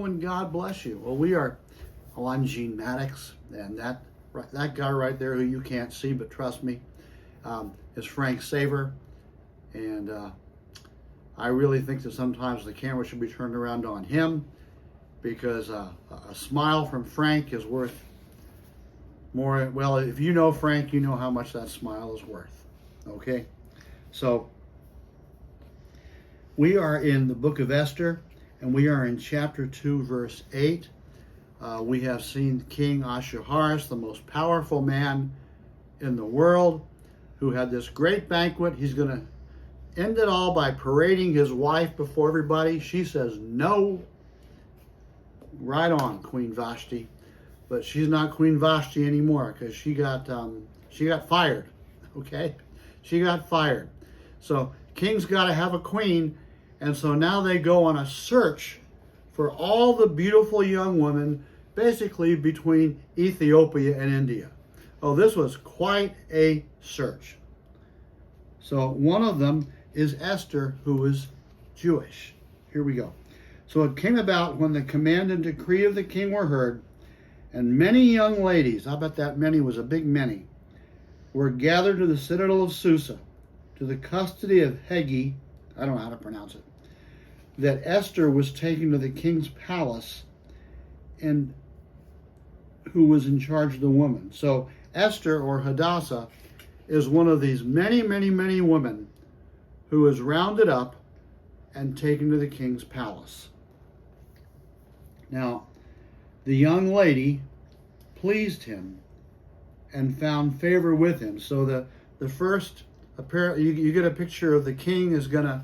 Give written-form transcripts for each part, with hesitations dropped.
And God bless you. Well, I'm Gene Maddox, and that guy right there who you can't see, but trust me, is Frank Saver. And I really think that sometimes the camera should be turned around on him, because a smile from Frank is worth more. Well, if you know Frank, you know how much that smile is worth. Okay? So, we are in the book of Esther, and we are in chapter 2, verse 8. We have seen King Ahasuerus, the most powerful man in the world, who had this great banquet. He's going to end it all by parading his wife before everybody. She says no. Right on, Queen Vashti. But she's not Queen Vashti anymore, because she got fired. Okay? She got fired. So king's got to have a queen. And so now they go on a search for all the beautiful young women, basically between Ethiopia and India. Oh, this was quite a search. So one of them is Esther, who is Jewish. Here we go. So it came about when the command and decree of the king were heard, and many young ladies, I bet that many was a big many, were gathered to the citadel of Susa, to the custody of Hegi, I don't know how to pronounce it, that Esther was taken to the king's palace, and who was in charge of the woman. So Esther, or Hadassah, is one of these many, many, many women who is rounded up and taken to the king's palace. Now, the young lady pleased him and found favor with him. So the first, you get a picture of the king is going to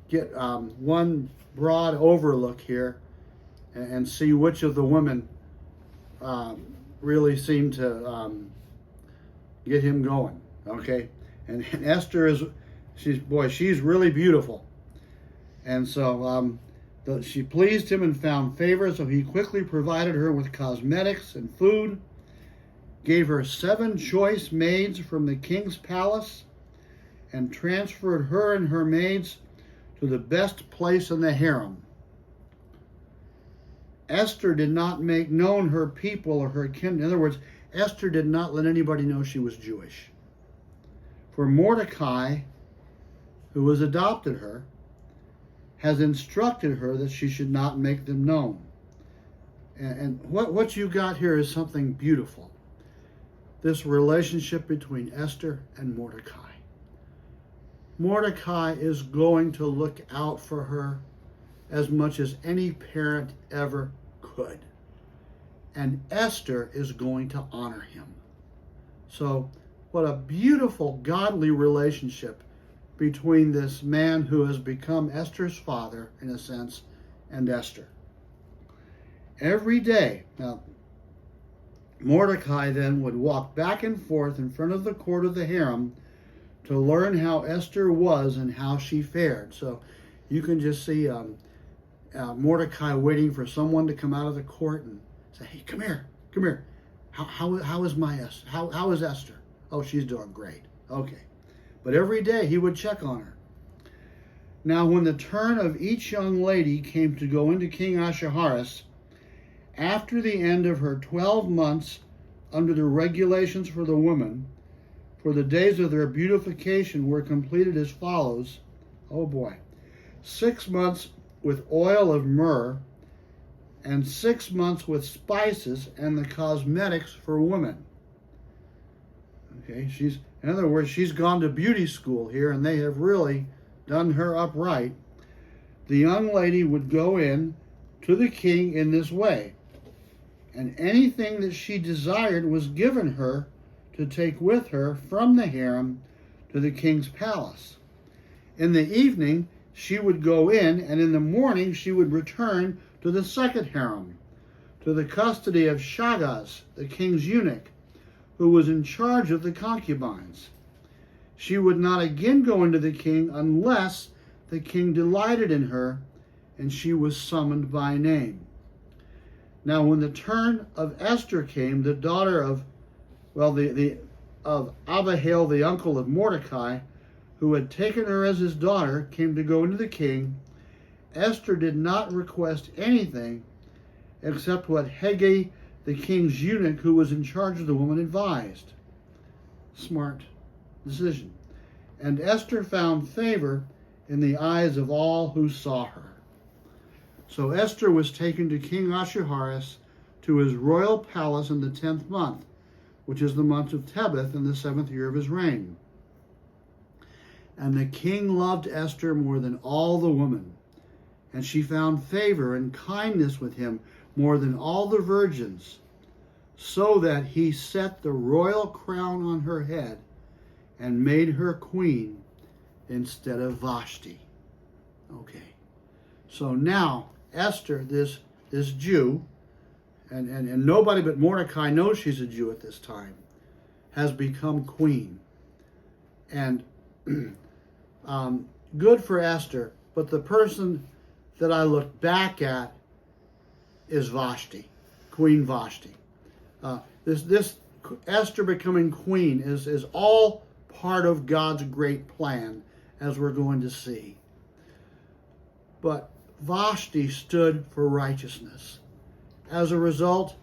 get one broad overlook here and see which of the women really seem to get him going. Okay, and Esther she's really beautiful, and so she pleased him and found favor. So he quickly provided her with cosmetics and food, gave her 7 choice maids from the king's palace, and transferred her and her maids to the best place in the harem. Esther did not make known her people or her kin. In other words, Esther did not let anybody know she was Jewish. For Mordecai, who has adopted her, has instructed her that she should not make them known. And what you got here is something beautiful. This relationship between Esther and Mordecai. Mordecai is going to look out for her as much as any parent ever could. And Esther is going to honor him. So, what a beautiful, godly relationship between this man who has become Esther's father, in a sense, and Esther. Every day, now, Mordecai then would walk back and forth in front of the court of the harem to learn how Esther was and how she fared. So you can just see Mordecai waiting for someone to come out of the court and say, "Hey, come here. How is my Esther? How is Esther? Oh, she's doing great. Okay." But every day he would check on her. Now, when the turn of each young lady came to go into King Ahasuerus, after the end of her 12 months under the regulations for the woman, for the days of their beautification were completed as follows. Oh boy. 6 months with oil of myrrh, and 6 months with spices and the cosmetics for women. Okay, in other words, she's gone to beauty school here, and they have really done her up right. The young lady would go in to the king in this way, and anything that she desired was given her to take with her from the harem to the king's palace. In the evening, she would go in, and in the morning she would return to the second harem, to the custody of Shagaz, the king's eunuch, who was in charge of the concubines. She would not again go into the king unless the king delighted in her, and she was summoned by name. Now, when the turn of Esther came, the daughter of Abihail, the uncle of Mordecai, who had taken her as his daughter, came to go into the king, Esther did not request anything except what Haggai, the king's eunuch who was in charge of the woman, advised. Smart decision. And Esther found favor in the eyes of all who saw her. So Esther was taken to King Ahasuerus to his royal palace in the 10th month, which is the month of Tebeth in the 7th year of his reign. And the king loved Esther more than all the women, and she found favor and kindness with him more than all the virgins, so that he set the royal crown on her head and made her queen instead of Vashti. Okay, so now Esther, this Jew, and nobody but Mordecai knows she's a Jew at this time, has become queen. And good for Esther, but the person that I look back at is Vashti, Queen Vashti. This Esther becoming queen is all part of God's great plan, as we're going to see. But Vashti stood for righteousness. As a result,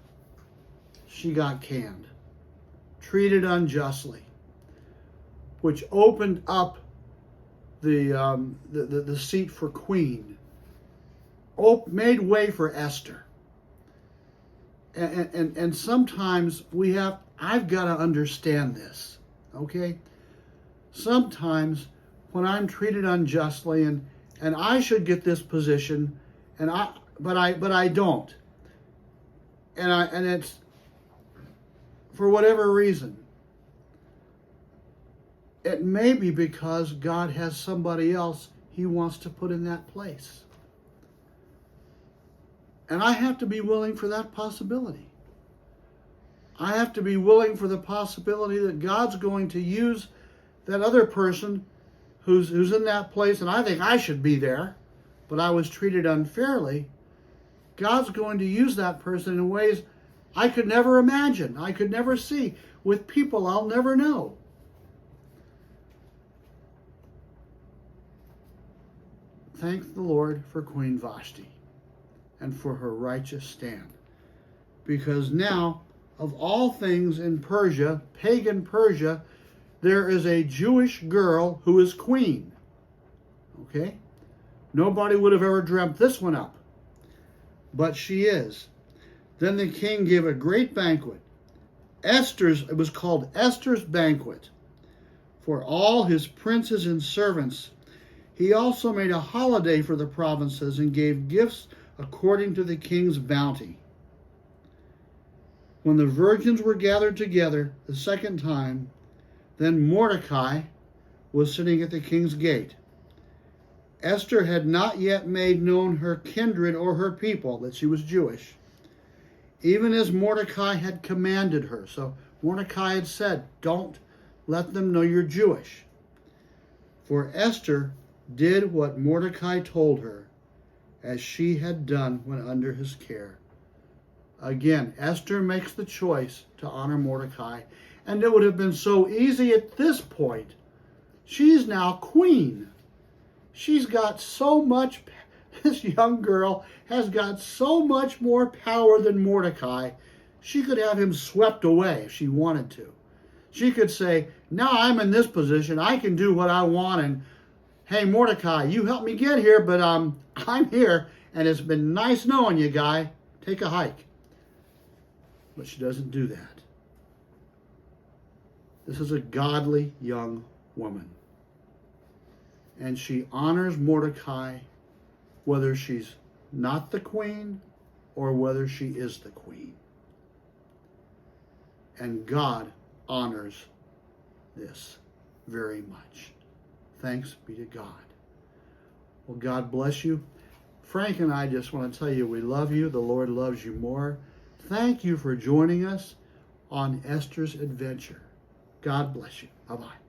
she got canned, treated unjustly, which opened up the seat for queen, made way for Esther. And sometimes I've got to understand this, okay? Sometimes when I'm treated unjustly and I should get this position, but I don't. And it's for whatever reason. It may be because God has somebody else he wants to put in that place. And I have to be willing for that possibility. I have to be willing for the possibility that God's going to use that other person who's in that place, and I think I should be there, but I was treated unfairly. God's going to use that person in ways I could never imagine, I could never see, with people I'll never know. Thank the Lord for Queen Vashti and for her righteous stand. Because now, of all things in Persia, pagan Persia, there is a Jewish girl who is queen. Okay? Nobody would have ever dreamt this one up. But she is. Then the king gave a great banquet. It was called Esther's banquet, for all his princes and servants. He also made a holiday for the provinces and gave gifts according to the king's bounty. When the virgins were gathered together the second time, then Mordecai was sitting at the king's gate. Esther had not yet made known her kindred or her people, that she was Jewish, even as Mordecai had commanded her. So Mordecai had said, don't let them know you're Jewish. For Esther did what Mordecai told her, as she had done when under his care. Again, Esther makes the choice to honor Mordecai, and it would have been so easy at this point. She's now queen. She's got so much, this young girl has got so much more power than Mordecai. She could have him swept away if she wanted to. She could say, now I'm in this position, I can do what I want, and hey, Mordecai, you helped me get here, but I'm here, and it's been nice knowing you, guy. Take a hike. But she doesn't do that. This is a godly young woman. And she honors Mordecai whether she's not the queen or whether she is the queen. And God honors this very much. Thanks be to God. Well, God bless you. Frank and I just want to tell you we love you. The Lord loves you more. Thank you for joining us on Esther's adventure. God bless you. Bye-bye.